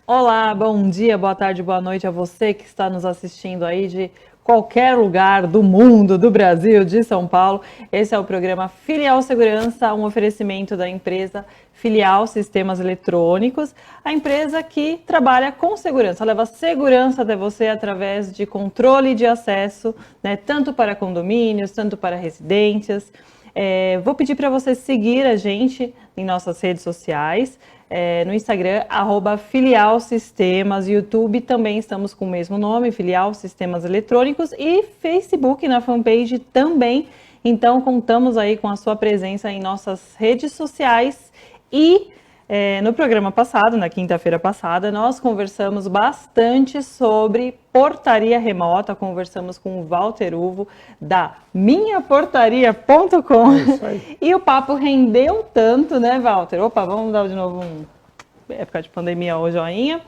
Olá, bom dia, boa tarde, boa noite a você que está nos assistindo aí de qualquer lugar do mundo, do Brasil, de São Paulo. Esse é o programa Filial Segurança, um oferecimento da empresa Filial Sistemas Eletrônicos, a empresa que trabalha com segurança, leva segurança até você através de controle de acesso, né, tanto para condomínios, tanto para residências. Vou pedir para você seguir a gente em nossas redes sociais. No Instagram, @Filial Sistemas, YouTube também estamos com o mesmo nome, Filial Sistemas Eletrônicos, e Facebook na fanpage também. Então, contamos aí com a sua presença em nossas redes sociais e no programa passado, na quinta-feira passada, nós conversamos bastante sobre portaria remota, conversamos com o Walter Uvo, da minhaportaria.com, e o papo rendeu tanto, né, Walter? Opa, vamos dar de novo época de pandemia, o joinha.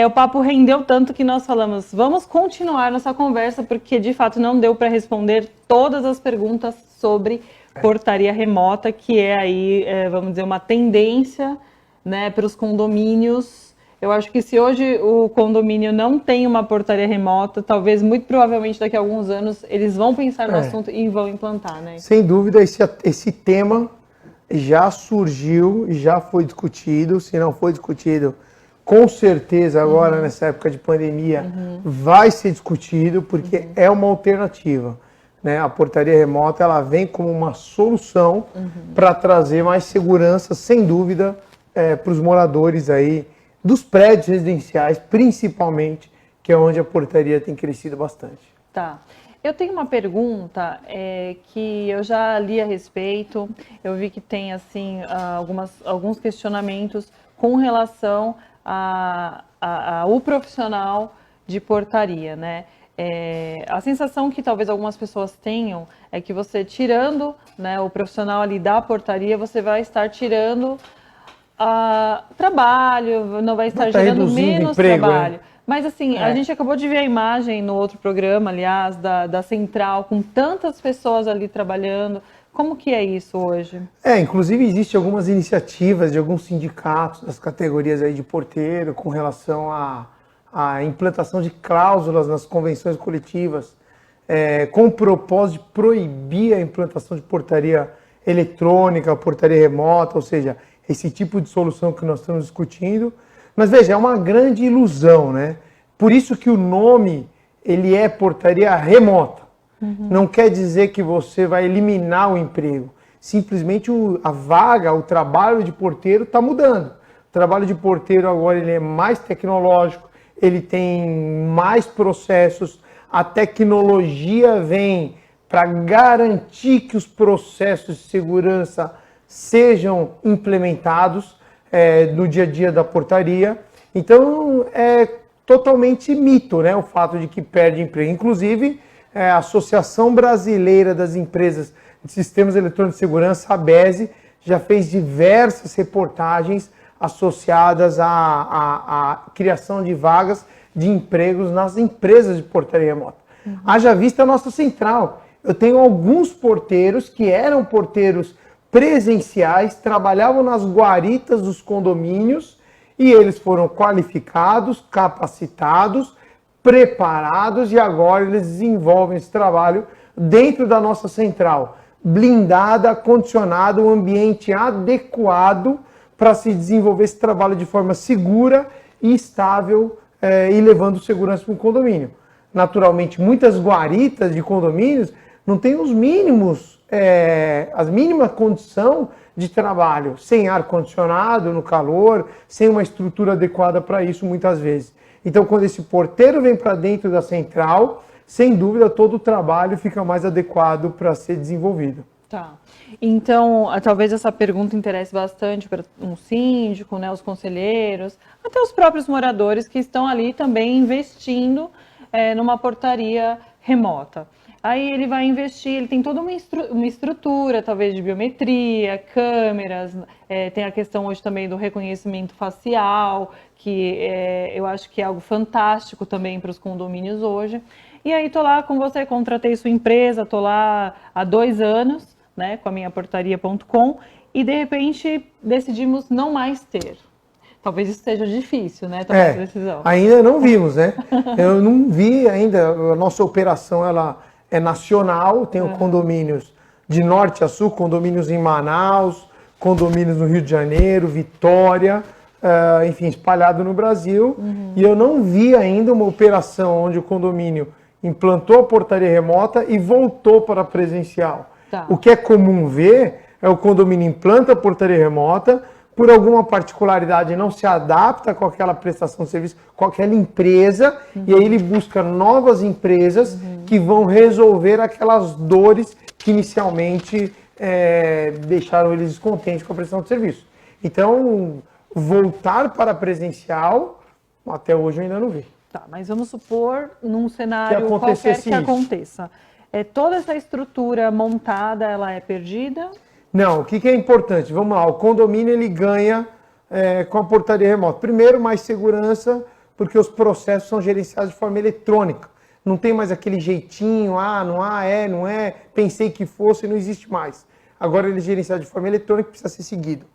O papo rendeu tanto que nós falamos, vamos continuar nossa conversa, porque de fato não deu para responder todas as perguntas sobre portaria remota, que é aí, vamos dizer, uma tendência, né, para os condomínios. Eu acho que se hoje o condomínio não tem uma portaria remota, talvez, muito provavelmente, daqui a alguns anos, eles vão pensar no assunto e vão implantar, né? Sem dúvida, esse tema já surgiu, já foi discutido. Se não foi discutido, com certeza agora, nessa época de pandemia, vai ser discutido, porque é uma alternativa, né? A portaria remota, ela vem como uma solução para trazer mais segurança, sem dúvida, para os moradores aí dos prédios residenciais, principalmente, que é onde a portaria tem crescido bastante. Tá. Eu tenho uma pergunta que eu já li a respeito, eu vi que tem assim alguns questionamentos com relação ao profissional de portaria, né? A sensação que talvez algumas pessoas tenham é que você tirando, né, o profissional ali da portaria, você vai estar tirando trabalho, não vai estar gerando menos emprego, trabalho. Mas assim, a gente acabou de ver a imagem no outro programa, aliás, da central, com tantas pessoas ali trabalhando. Como que é isso hoje? Inclusive existem algumas iniciativas de alguns sindicatos das categorias aí de porteiro com relação à implantação de cláusulas nas convenções coletivas, com o propósito de proibir a implantação de portaria eletrônica, portaria remota, ou seja, esse tipo de solução que nós estamos discutindo. Mas veja, é uma grande ilusão, né? Por isso que o nome, ele é portaria remota. Não quer dizer que você vai eliminar o emprego. Simplesmente a vaga, o trabalho de porteiro está mudando. O trabalho de porteiro agora ele é mais tecnológico, ele tem mais processos, a tecnologia vem para garantir que os processos de segurança sejam implementados no dia a dia da portaria. Então, é totalmente mito, né, o fato de que perde emprego. Inclusive, a Associação Brasileira das Empresas de Sistemas Eletrônicos de Segurança, a ABESE, já fez diversas reportagens associadas à criação de vagas de empregos nas empresas de portaria remota. Haja vista a nossa central. Eu tenho alguns porteiros que eram porteiros presenciais, trabalhavam nas guaritas dos condomínios e eles foram qualificados, capacitados, preparados e agora eles desenvolvem esse trabalho dentro da nossa central, blindada, condicionada, um ambiente adequado para se desenvolver esse trabalho de forma segura e estável e levando segurança para o condomínio. Naturalmente, muitas guaritas de condomínios não têm os mínimos, as mínimas condições de trabalho, sem ar-condicionado, no calor, sem uma estrutura adequada para isso, muitas vezes. Então, quando esse porteiro vem para dentro da central, sem dúvida, todo o trabalho fica mais adequado para ser desenvolvido. Tá. Então, talvez essa pergunta interesse bastante para um síndico, né, os conselheiros, até os próprios moradores que estão ali também investindo numa portaria remota. Aí ele vai investir, ele tem toda uma estrutura, talvez de biometria, câmeras, tem a questão hoje também do reconhecimento facial, que eu acho que é algo fantástico também para os condomínios hoje. E aí tô lá com você, contratei sua empresa, tô lá há 2 anos, né, com a minhaportaria.com, e de repente decidimos não mais ter. Talvez isso seja difícil, né? Tomar essa decisão. Ainda não vimos, né? Eu não vi ainda. A nossa operação ela é nacional, tem condomínios de norte a sul, condomínios em Manaus, condomínios no Rio de Janeiro, Vitória, enfim, espalhado no Brasil. E eu não vi ainda uma operação onde o condomínio implantou a portaria remota e voltou para presencial. Tá. O que é comum ver é o condomínio implanta a portaria remota, por alguma particularidade não se adapta com aquela prestação de serviço, com aquela empresa, e aí ele busca novas empresas que vão resolver aquelas dores que inicialmente deixaram eles descontentes com a prestação de serviço. Então, voltar para presencial, até hoje eu ainda não vi. Tá, mas vamos supor num cenário qualquer que aconteça. Toda essa estrutura montada, ela é perdida? Não, o que é importante? Vamos lá, o condomínio ele ganha com a portaria remota. Primeiro, mais segurança, porque os processos são gerenciados de forma eletrônica. Não tem mais aquele jeitinho, não é, pensei que fosse, não existe mais. Agora ele é gerenciado de forma eletrônica, precisa ser seguido.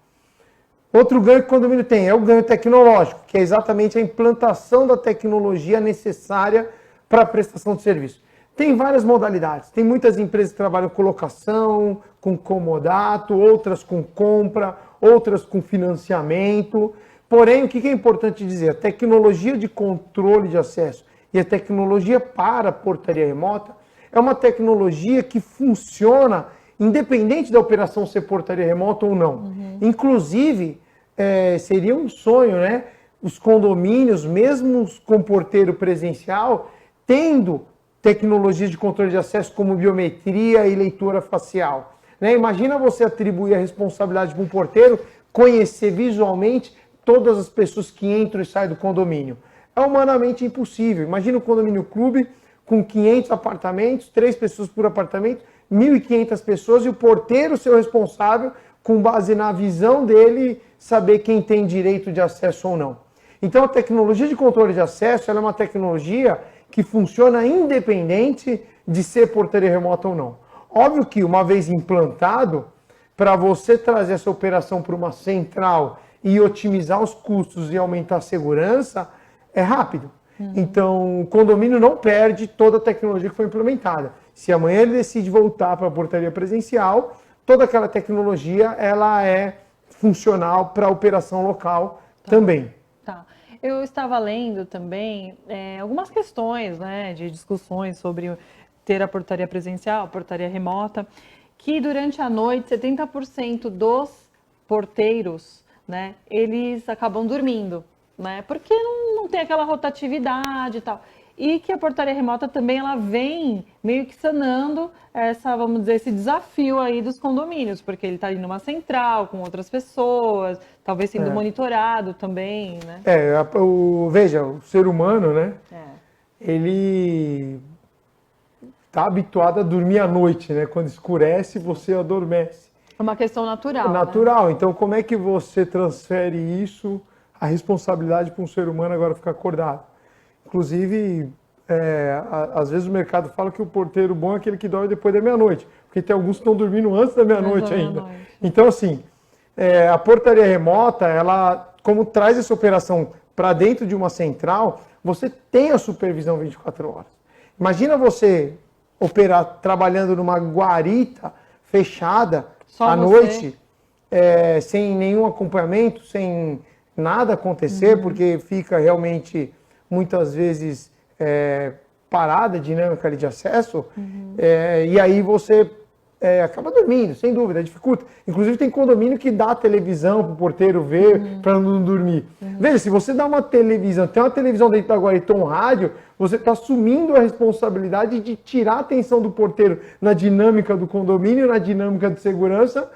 Outro ganho que o condomínio tem é o ganho tecnológico, que é exatamente a implantação da tecnologia necessária para a prestação de serviço. Tem várias modalidades. Tem muitas empresas que trabalham com locação, com comodato, outras com compra, outras com financiamento. Porém, o que é importante dizer? A tecnologia de controle de acesso e a tecnologia para a portaria remota é uma tecnologia que funciona independente da operação ser portaria remota ou não. Inclusive, seria um sonho, né? Os condomínios, mesmo com porteiro presencial, tendo tecnologias de controle de acesso como biometria e leitura facial. Né? Imagina você atribuir a responsabilidade para um porteiro conhecer visualmente todas as pessoas que entram e saem do condomínio. É humanamente impossível. Imagina um condomínio clube com 500 apartamentos, 3 pessoas por apartamento, 1.500 pessoas e o porteiro ser o responsável, com base na visão dele, saber quem tem direito de acesso ou não. Então a tecnologia de controle de acesso ela é uma tecnologia que funciona independente de ser portaria remota ou não. Óbvio que, uma vez implantado, para você trazer essa operação para uma central e otimizar os custos e aumentar a segurança, é rápido. Então, o condomínio não perde toda a tecnologia que foi implementada. Se amanhã ele decide voltar para a portaria presencial, toda aquela tecnologia ela é funcional para a operação local também. Tá. Eu estava lendo também algumas questões, né, de discussões sobre ter a portaria presencial, a portaria remota, que durante a noite 70% dos porteiros, né, eles acabam dormindo, né, porque não tem aquela rotatividade e tal. E que a portaria remota também ela vem meio que sanando vamos dizer, esse desafio aí dos condomínios, porque ele está ali numa central com outras pessoas, talvez sendo monitorado também, né? Veja, o ser humano, né? Ele está habituado a dormir à noite, né? Quando escurece, você adormece. É uma questão natural. É natural. Né? Então, como é que você transfere isso, a responsabilidade para um ser humano agora ficar acordado? Inclusive, às vezes o mercado fala que o porteiro bom é aquele que dorme depois da meia-noite, porque tem alguns que estão dormindo antes da meia-noite ainda. Então, assim, a portaria remota, ela, como traz essa operação para dentro de uma central, você tem a supervisão 24 horas. Imagina você operar trabalhando numa guarita fechada à noite, sem nenhum acompanhamento, sem nada acontecer, porque fica realmente muitas vezes parada a dinâmica ali de acesso, e aí você acaba dormindo, sem dúvida, dificulta. Inclusive tem condomínio que dá televisão para o porteiro ver, para não dormir. Veja, se você dá uma televisão, tem uma televisão dentro da guarita, um rádio, você está assumindo a responsabilidade de tirar a atenção do porteiro na dinâmica do condomínio, na dinâmica de segurança,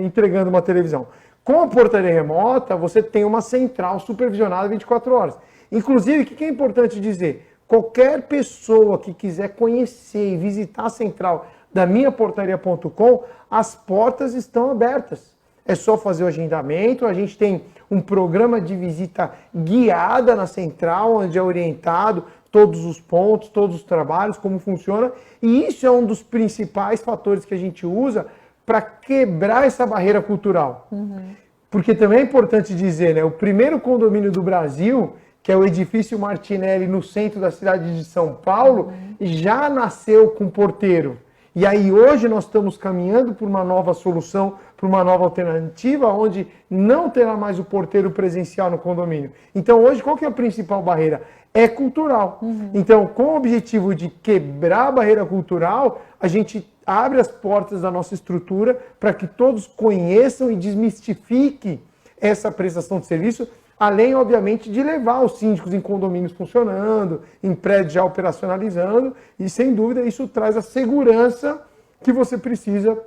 entregando uma televisão. Com a portaria remota, você tem uma central supervisionada 24 horas. Inclusive, o que é importante dizer? Qualquer pessoa que quiser conhecer e visitar a central da minhaportaria.com, as portas estão abertas. É só fazer o agendamento, a gente tem um programa de visita guiada na central, onde é orientado todos os pontos, todos os trabalhos, como funciona, e isso é um dos principais fatores que a gente usa para quebrar essa barreira cultural. Porque também é importante dizer, né? O primeiro condomínio do Brasil, que é o edifício Martinelli, no centro da cidade de São Paulo, já nasceu com porteiro. E aí hoje nós estamos caminhando por uma nova solução, por uma nova alternativa, onde não terá mais o porteiro presencial no condomínio. Então hoje qual que é a principal barreira? É cultural. Então, com o objetivo de quebrar a barreira cultural, a gente abre as portas da nossa estrutura para que todos conheçam e desmistifiquem essa prestação de serviço, além, obviamente, de levar os síndicos em condomínios funcionando, em prédios já operacionalizando, e sem dúvida isso traz a segurança que você precisa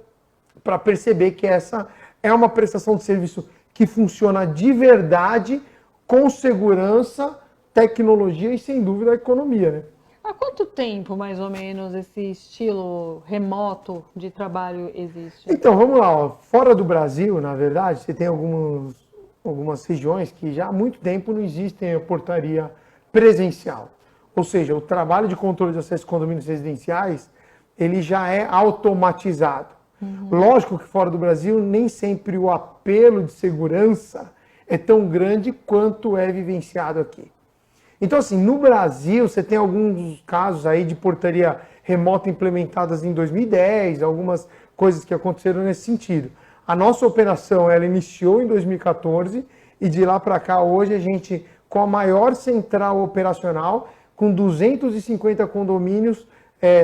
para perceber que essa é uma prestação de serviço que funciona de verdade, com segurança, tecnologia e, sem dúvida, a economia, né? Há quanto tempo, mais ou menos, esse estilo remoto de trabalho existe? Então, vamos lá. Ó. Fora do Brasil, na verdade, você tem algumas regiões que já há muito tempo não existem a portaria presencial. Ou seja, o trabalho de controle de acesso a condomínios residenciais, ele já é automatizado. Lógico que fora do Brasil, nem sempre o apelo de segurança é tão grande quanto é vivenciado aqui. Então, assim, no Brasil, você tem alguns casos aí de portaria remota implementadas em 2010, algumas coisas que aconteceram nesse sentido. A nossa operação, ela iniciou em 2014 e de lá para cá, hoje, a gente, com a maior central operacional, com 250 condomínios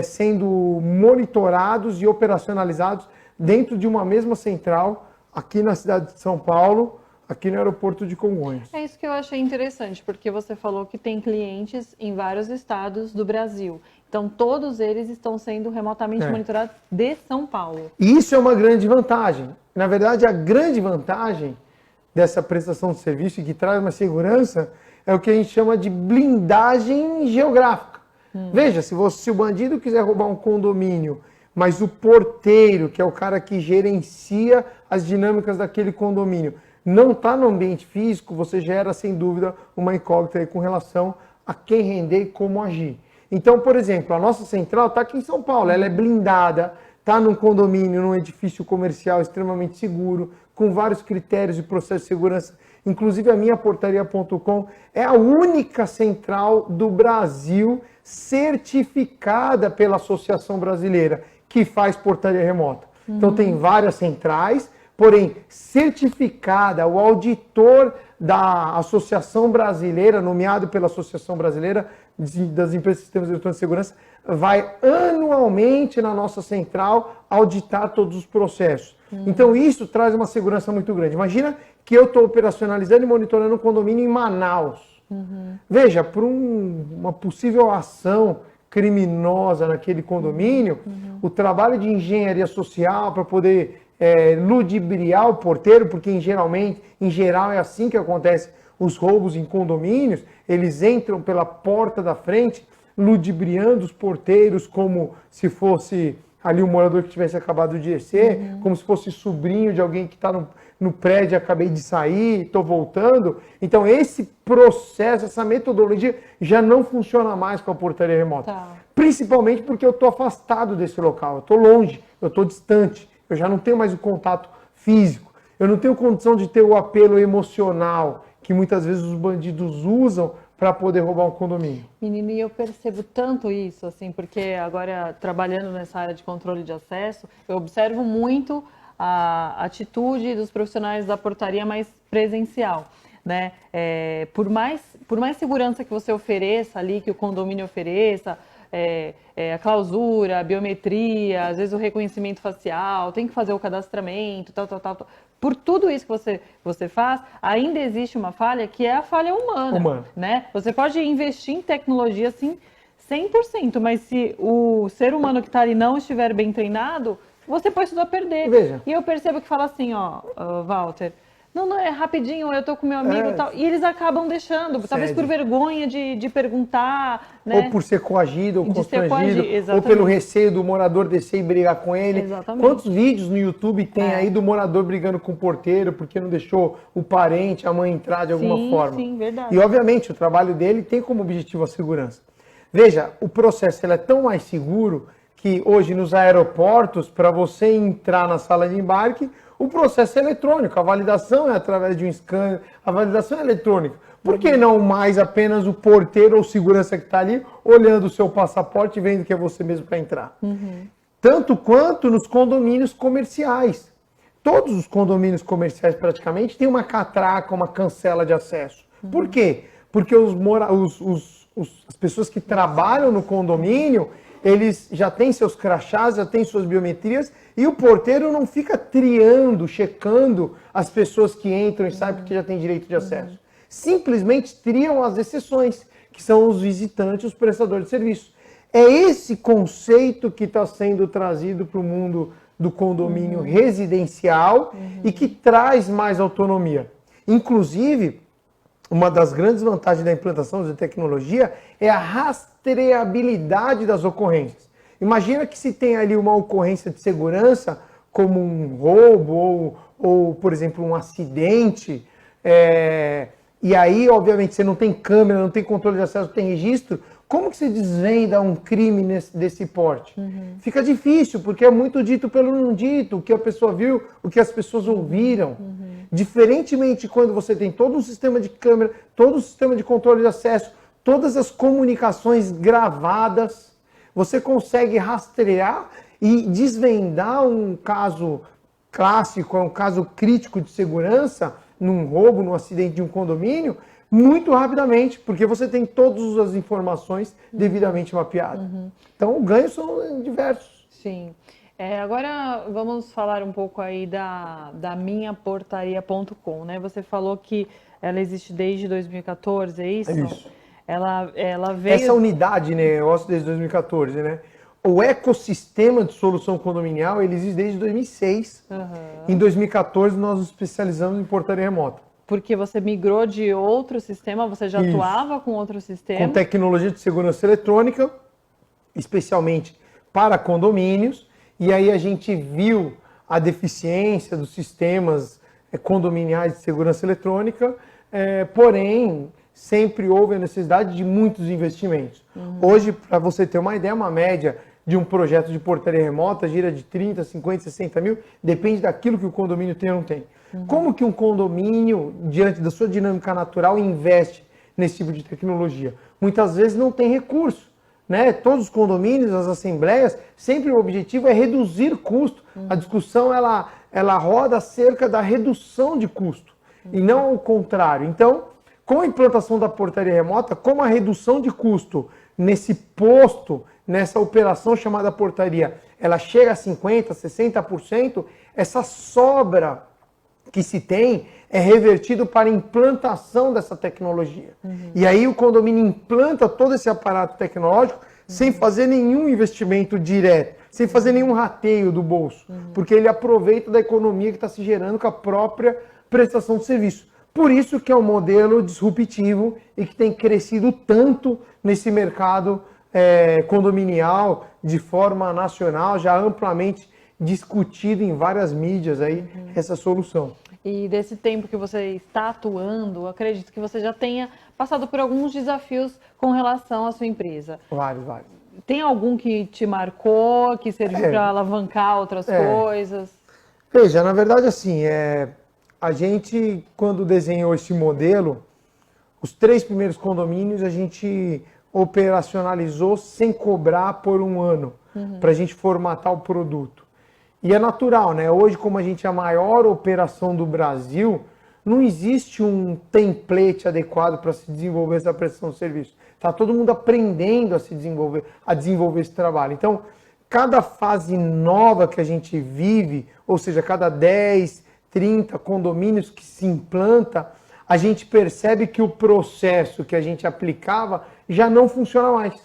sendo monitorados e operacionalizados dentro de uma mesma central, aqui na cidade de São Paulo, aqui no aeroporto de Congonhas. É isso que eu achei interessante, porque você falou que tem clientes em vários estados do Brasil. Então, todos eles estão sendo remotamente monitorados de São Paulo. E isso é uma grande vantagem. Na verdade, a grande vantagem dessa prestação de serviço e que traz uma segurança é o que a gente chama de blindagem geográfica. Veja, se o bandido quiser roubar um condomínio, mas o porteiro, que é o cara que gerencia as dinâmicas daquele condomínio, não está no ambiente físico, você gera, sem dúvida, uma incógnita aí com relação a quem render e como agir. Então, por exemplo, a nossa central está aqui em São Paulo, ela é blindada, está num condomínio, num edifício comercial extremamente seguro, com vários critérios de processo de segurança. Inclusive, a minha portaria.com é a única central do Brasil certificada pela Associação Brasileira que faz portaria remota. Então, tem várias centrais, porém, certificada, o auditor da Associação Brasileira, nomeado pela Associação Brasileira das Empresas de Sistemas Eletrônicos de Segurança, vai anualmente na nossa central auditar todos os processos. Então, isso traz uma segurança muito grande. Imagina que eu estou operacionalizando e monitorando um condomínio em Manaus. Veja, por uma possível ação criminosa naquele condomínio, o trabalho de engenharia social para poder ludibriar o porteiro, porque em geral é assim que acontece os roubos em condomínios, eles entram pela porta da frente, ludibriando os porteiros como se fosse ali um morador que tivesse acabado de descer, como se fosse sobrinho de alguém que está no prédio, acabei de sair, estou voltando. Então esse processo, essa metodologia já não funciona mais com a portaria remota. Tá. Principalmente porque eu estou afastado desse local, eu estou longe, eu estou distante. Eu já não tenho mais o contato físico. Eu não tenho condição de ter o apelo emocional que muitas vezes os bandidos usam para poder roubar um condomínio. Menino, e eu percebo tanto isso, assim, porque agora trabalhando nessa área de controle de acesso, eu observo muito a atitude dos profissionais da portaria mais presencial, né? Por mais segurança que você ofereça ali, que o condomínio ofereça, a clausura, a biometria, às vezes o reconhecimento facial, tem que fazer o cadastramento, tal. Por tudo isso que você faz, ainda existe uma falha que é a falha humana. Né? Você pode investir em tecnologia, assim, 100%, mas se o ser humano que está ali não estiver bem treinado, você pode tudo a perder. Veja. E eu percebo que fala assim, Walter, não, é rapidinho, eu tô com meu amigo e tal. E eles acabam deixando, talvez por vergonha de perguntar, né? Ou por ser coagido ou constrangido, ou exatamente. pelo receio do morador descer e brigar com ele. Exatamente. Quantos vídeos no YouTube tem aí do morador brigando com o porteiro porque não deixou o parente, a mãe entrar de alguma forma? Sim, verdade. E obviamente o trabalho dele tem como objetivo a segurança. Veja, o processo ele é tão mais seguro que hoje nos aeroportos, para você entrar na sala de embarque, o processo é eletrônico, a validação é através de um scanner, a validação é eletrônica. Por que não mais apenas o porteiro ou segurança que está ali olhando o seu passaporte e vendo que é você mesmo para entrar? Tanto quanto nos condomínios comerciais. Todos os condomínios comerciais praticamente têm uma catraca, uma cancela de acesso. Por quê? Porque as pessoas que trabalham no condomínio, eles já têm seus crachás, já têm suas biometrias, e o porteiro não fica triando, checando as pessoas que entram e saem porque já tem direito de acesso. Simplesmente triam as exceções, que são os visitantes, os prestadores de serviço. É esse conceito que está sendo trazido para o mundo do condomínio residencial e que traz mais autonomia. Inclusive, uma das grandes vantagens da implantação de tecnologia é a rastreabilidade das ocorrências. Imagina que se tem ali uma ocorrência de segurança, como um roubo ou por exemplo, um acidente, e aí, obviamente, você não tem câmera, não tem controle de acesso, não tem registro, como que se desvenda um crime desse porte? Fica difícil, porque é muito dito pelo não dito, o que a pessoa viu, o que as pessoas ouviram. Diferentemente quando você tem todo um sistema de câmera, todo um sistema de controle de acesso, todas as comunicações gravadas, você consegue rastrear e desvendar um caso clássico, um caso crítico de segurança, num roubo, num acidente de um condomínio, muito rapidamente, porque você tem todas as informações devidamente mapeadas. Então, os ganhos são diversos. Sim. Agora vamos falar um pouco aí da minhaportaria.com, né? Você falou que ela existe desde 2014, é isso? É isso. Ela veio... Essa unidade, né, negócio desde 2014, né? O ecossistema de solução condominial, ele existe desde 2006. Em 2014, nós nos especializamos em portaria remota. Porque você migrou de outro sistema, você já atuava com outro sistema? Com tecnologia de segurança eletrônica, especialmente para condomínios, e aí a gente viu a deficiência dos sistemas condominiais de segurança eletrônica, porém, sempre houve a necessidade de muitos investimentos. Hoje, para você ter uma ideia, uma média de um projeto de portaria remota gira de 30, 50, 60 mil, depende daquilo que o condomínio tem ou não tem. Como que um condomínio, diante da sua dinâmica natural, investe nesse tipo de tecnologia? Muitas vezes não tem recurso, né? Todos os condomínios, as assembleias, sempre o objetivo é reduzir custo. A discussão ela roda acerca da redução de custo e não o contrário. Então, com a implantação da portaria remota, como a redução de custo nesse posto, nessa operação chamada portaria, ela chega a 50%, 60%, essa sobra que se tem é revertido para a implantação dessa tecnologia. E aí o condomínio implanta todo esse aparato tecnológico sem fazer nenhum investimento direto, sem fazer nenhum rateio do bolso, porque ele aproveita da economia que está se gerando com a própria prestação de serviço. Por isso que é um modelo disruptivo e que tem crescido tanto nesse mercado condominial de forma nacional, já amplamente discutido em várias mídias aí essa solução. E desse tempo que você está atuando, acredito que você já tenha passado por alguns desafios com relação à sua empresa. Vários. Tem algum que te marcou, que serviu para alavancar outras coisas? Veja, na verdade assim, a gente, quando desenhou esse modelo, os 3 primeiros condomínios a gente operacionalizou sem cobrar por um ano, para a gente formatar o produto. E é natural, né? Hoje, como a gente é a maior operação do Brasil, não existe um template adequado para se desenvolver essa prestação de serviço. Está todo mundo aprendendo a desenvolver esse trabalho. Então, cada fase nova que a gente vive, ou seja, cada 10, 30 condomínios que se implanta, a gente percebe que o processo que a gente aplicava já não funciona mais.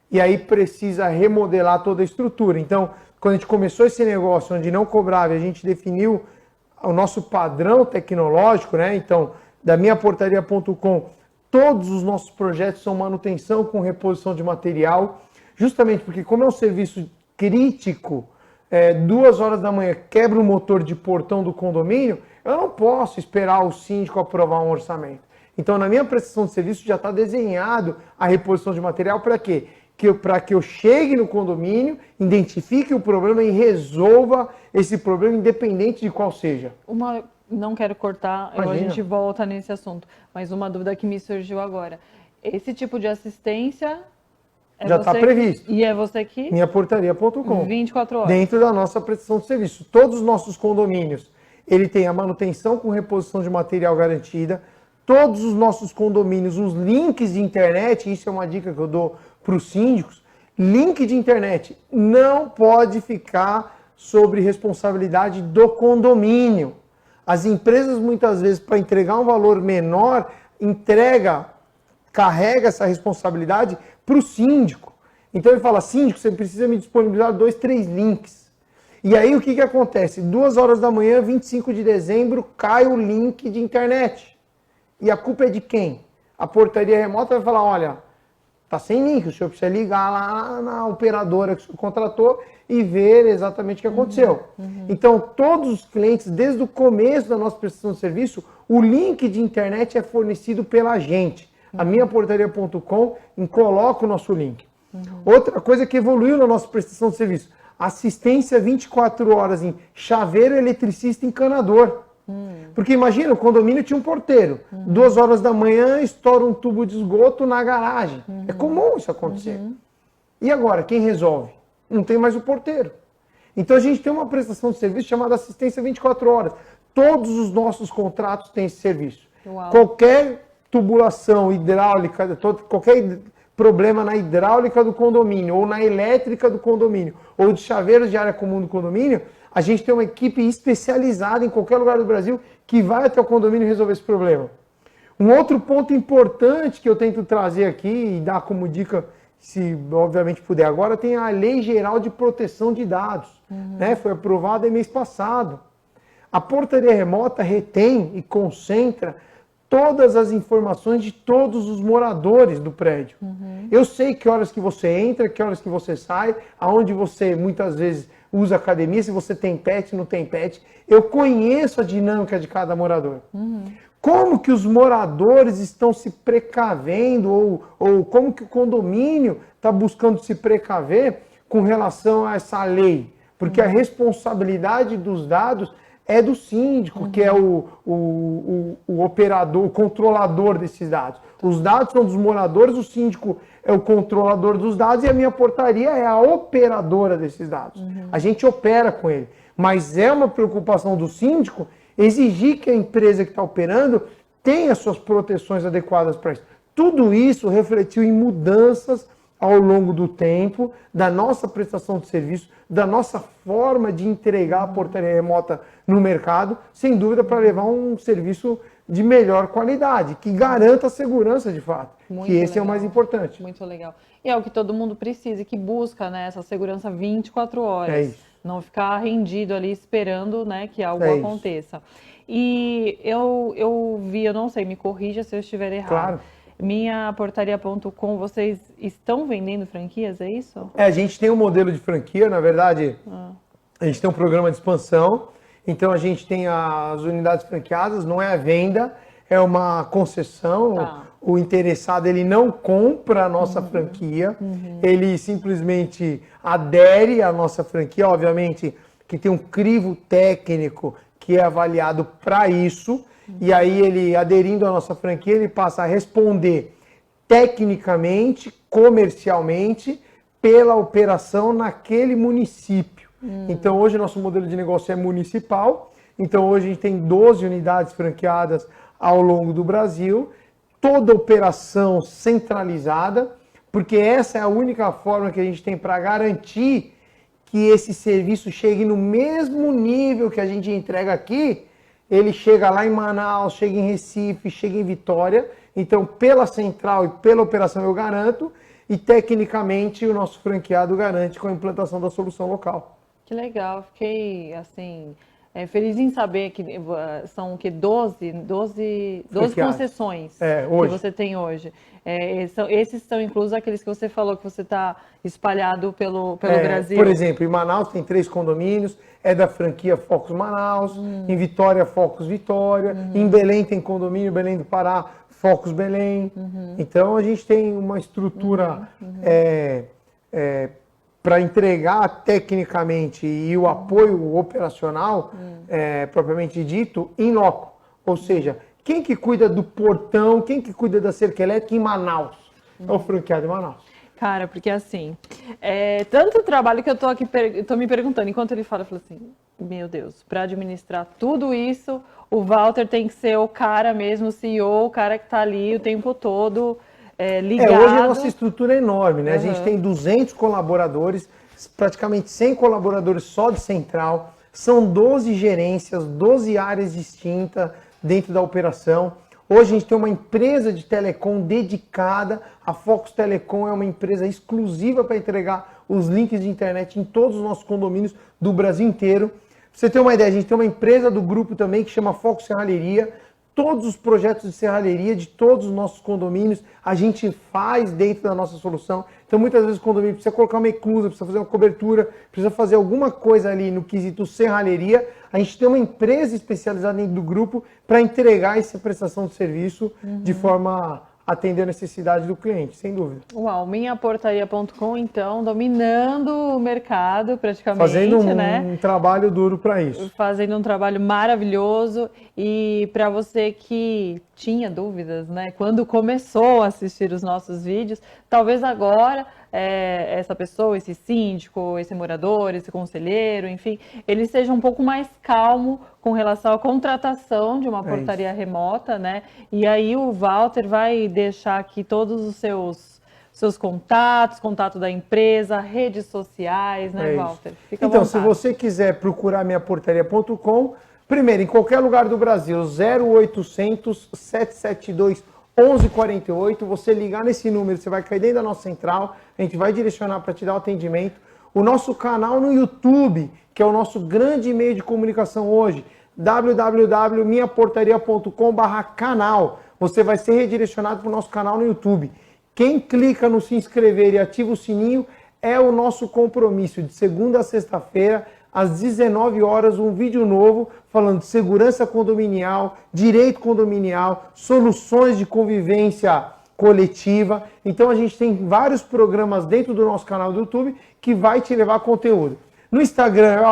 E aí precisa remodelar toda a estrutura. Então, quando a gente começou esse negócio onde não cobrava, a gente definiu o nosso padrão tecnológico, né? Então, da minhaportaria.com, todos os nossos projetos são manutenção com reposição de material, justamente porque como é um serviço crítico, 2 horas da manhã quebra o motor de portão do condomínio, eu não posso esperar o síndico aprovar um orçamento. Então, na minha prestação de serviço já está desenhado a reposição de material para quê? para que eu chegue no condomínio, identifique o problema e resolva esse problema, independente de qual seja. Não quero cortar, a Imagina. gente volta nesse assunto, mas uma dúvida que me surgiu agora. Esse tipo de assistência Já está previsto. E é você que? Minhaportaria.com. 24 horas. Dentro da nossa prestação de serviço. Todos os nossos condomínios, ele tem a manutenção com reposição de material garantida. Todos os nossos condomínios, os links de internet, isso é uma dica que eu dou para os síndicos, link de internet não pode ficar sobre responsabilidade do condomínio. As empresas, muitas vezes, para entregar um valor menor, carrega essa responsabilidade para o síndico. Então ele fala, síndico, você precisa me disponibilizar 2, 3 links. E aí o que acontece? 2 horas da manhã, 25 de dezembro, cai o link de internet. E a culpa é de quem? A portaria remota vai falar, olha, tá sem link, o senhor precisa ligar lá na operadora que o senhor contratou e ver exatamente o que aconteceu. Então, todos os clientes, desde o começo da nossa prestação de serviço, o link de internet é fornecido pela gente. A minhaportaria.com coloca o nosso link. Outra coisa que evoluiu na nossa prestação de serviço, assistência 24 horas em chaveiro, eletricista, encanador. Porque imagina, o condomínio tinha um porteiro. 2 horas da manhã, estoura um tubo de esgoto na garagem. É comum isso acontecer. E agora, quem resolve? Não tem mais o porteiro. Então a gente tem uma prestação de serviço chamada assistência 24 horas. Todos os nossos contratos têm esse serviço. Uau. Qualquer tubulação hidráulica, qualquer problema na hidráulica do condomínio, ou na elétrica do condomínio, ou de chaveiros de área comum do condomínio, a gente tem uma equipe especializada em qualquer lugar do Brasil que vai até o condomínio resolver esse problema. Um outro ponto importante que eu tento trazer aqui e dar como dica, se obviamente puder agora, tem a Lei Geral de Proteção de Dados. Né? Foi aprovada mês passado. A portaria remota retém e concentra todas as informações de todos os moradores do prédio. Eu sei que horas que você entra, que horas que você sai, aonde você muitas vezes usa academia, se você tem pet, não tem pet. Eu conheço a dinâmica de cada morador. Como que os moradores estão se precavendo ou como que o condomínio está buscando se precaver com relação a essa lei? Porque a responsabilidade dos dados é do síndico, que é o operador, o controlador desses dados. Os dados são dos moradores, o síndico é o controlador dos dados e a minha portaria é a operadora desses dados. A gente opera com ele. Mas é uma preocupação do síndico exigir que a empresa que está operando tenha suas proteções adequadas para isso. Tudo isso refletiu em mudanças ao longo do tempo, da nossa prestação de serviço, da nossa forma de entregar a portaria remota no mercado, sem dúvida para levar um serviço de melhor qualidade, que garanta a segurança de fato, que esse é o mais importante. Muito legal. E é o que todo mundo precisa, que busca, né, essa segurança 24 horas. É isso. Não ficar rendido ali esperando, né, que algo aconteça. E eu vi, eu não sei, me corrija se eu estiver errado. Claro. Minhaportaria.com, vocês estão vendendo franquias, é isso? A gente tem um modelo de franquia, na verdade, a gente tem um programa de expansão, então a gente tem as unidades franqueadas, não é a venda, é uma concessão. Tá. O interessado, ele não compra a nossa franquia, ele simplesmente adere à nossa franquia, obviamente que tem um crivo técnico que é avaliado para isso, e aí ele, aderindo à nossa franquia, ele passa a responder tecnicamente, comercialmente, pela operação naquele município. Então hoje nosso modelo de negócio é municipal, então hoje a gente tem 12 unidades franqueadas ao longo do Brasil, toda operação centralizada, porque essa é a única forma que a gente tem para garantir que esse serviço chegue no mesmo nível que a gente entrega aqui, ele chega lá em Manaus, chega em Recife, chega em Vitória. Então, pela central e pela operação eu garanto, e tecnicamente o nosso franqueado garante com a implantação da solução local. Que legal, fiquei assim, Feliz em saber que são o que 12 concessões que você tem hoje. Esses são inclusos aqueles que você falou que você está espalhado pelo Brasil. Por exemplo, em Manaus tem 3 condomínios, é da franquia Focus Manaus, em Vitória, Focus Vitória, em Belém tem condomínio, Belém do Pará, Focus Belém. Então a gente tem uma estrutura para entregar tecnicamente e o apoio operacional, propriamente dito, em loco. Ou seja, quem que cuida do portão, quem que cuida da cerca elétrica em Manaus? É o franqueado em Manaus. Cara, porque assim, tanto trabalho que eu tô me perguntando, enquanto ele fala, eu falo assim, meu Deus, para administrar tudo isso, o Walter tem que ser o cara mesmo, o CEO, o cara que tá ali o tempo todo ligado. Hoje a nossa estrutura é enorme, né? A gente tem 200 colaboradores, praticamente 100 colaboradores só de central, são 12 gerências, 12 áreas distintas dentro da operação. Hoje a gente tem uma empresa de telecom dedicada, a Focus Telecom é uma empresa exclusiva para entregar os links de internet em todos os nossos condomínios do Brasil inteiro. Pra você ter uma ideia, a gente tem uma empresa do grupo também que chama Focus Serralheria. Todos os projetos de serralheria de todos os nossos condomínios a gente faz dentro da nossa solução. Então muitas vezes o condomínio precisa colocar uma eclusa, precisa fazer uma cobertura, precisa fazer alguma coisa ali no quesito serralheria. A gente tem uma empresa especializada dentro do grupo para entregar essa prestação de serviço de forma a atender a necessidade do cliente, sem dúvida. Uau, minhaportaria.com, então, dominando o mercado praticamente, fazendo um trabalho duro para isso. Fazendo um trabalho maravilhoso. E para você que tinha dúvidas, né, quando começou a assistir os nossos vídeos, talvez agora essa pessoa, esse síndico, esse morador, esse conselheiro, enfim, ele seja um pouco mais calmo com relação à contratação de uma portaria remota, né? E aí o Walter vai deixar aqui todos os seus contatos, contato da empresa, redes sociais, né, Walter? Fica então, se você quiser procurar minhaportaria.com, primeiro, em qualquer lugar do Brasil, 0800 772 1148, você ligar nesse número, você vai cair dentro da nossa central, a gente vai direcionar para te dar o atendimento. O nosso canal no YouTube, que é o nosso grande meio de comunicação hoje, www.minhaportaria.com/canal. Você vai ser redirecionado para o nosso canal no YouTube. Quem clica no se inscrever e ativa o sininho é o nosso compromisso de segunda a sexta-feira, às 19 horas, um vídeo novo falando de segurança condominial, direito condominial, soluções de convivência coletiva. Então a gente tem vários programas dentro do nosso canal do YouTube que vai te levar conteúdo. No Instagram é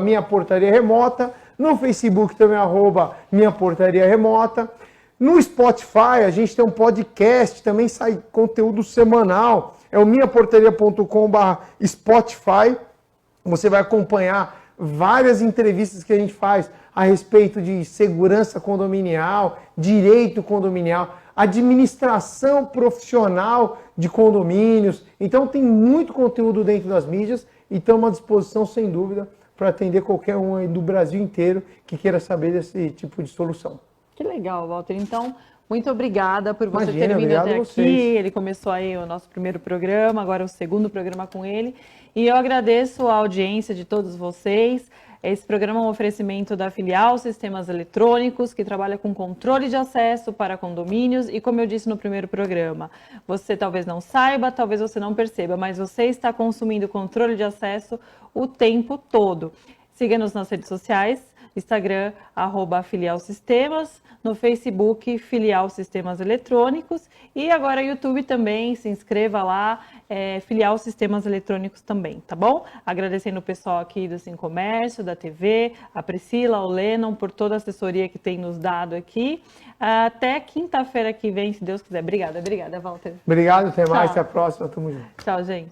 @minhaportariaremota, no Facebook também é @minhaportariaremota. No Spotify a gente tem um podcast, também sai conteúdo semanal, é o minhaportaria.com/Spotify. Você vai acompanhar várias entrevistas que a gente faz a respeito de segurança condominial, direito condominial, administração profissional de condomínios. Então tem muito conteúdo dentro das mídias e estamos à disposição, sem dúvida, para atender qualquer um aí do Brasil inteiro que queira saber desse tipo de solução. Que legal, Walter. Então, muito obrigada por você ter vindo até aqui. Ele começou aí o nosso primeiro programa, agora o segundo programa com ele. E eu agradeço a audiência de todos vocês. Esse programa é um oferecimento da filial Sistemas Eletrônicos, que trabalha com controle de acesso para condomínios. E como eu disse no primeiro programa, você talvez não saiba, talvez você não perceba, mas você está consumindo controle de acesso o tempo todo. Siga-nos nas redes sociais, Instagram, @filialsistemas, no Facebook, Filial Sistemas Eletrônicos, e agora YouTube também, se inscreva lá, Filial Sistemas Eletrônicos também, tá bom? Agradecendo o pessoal aqui do Sim Comércio, da TV, a Priscila, o Lennon, por toda a assessoria que tem nos dado aqui. Até quinta-feira que vem, se Deus quiser. Obrigada, Walter. Obrigado, até mais, até a próxima, tamo junto. Tchau, gente.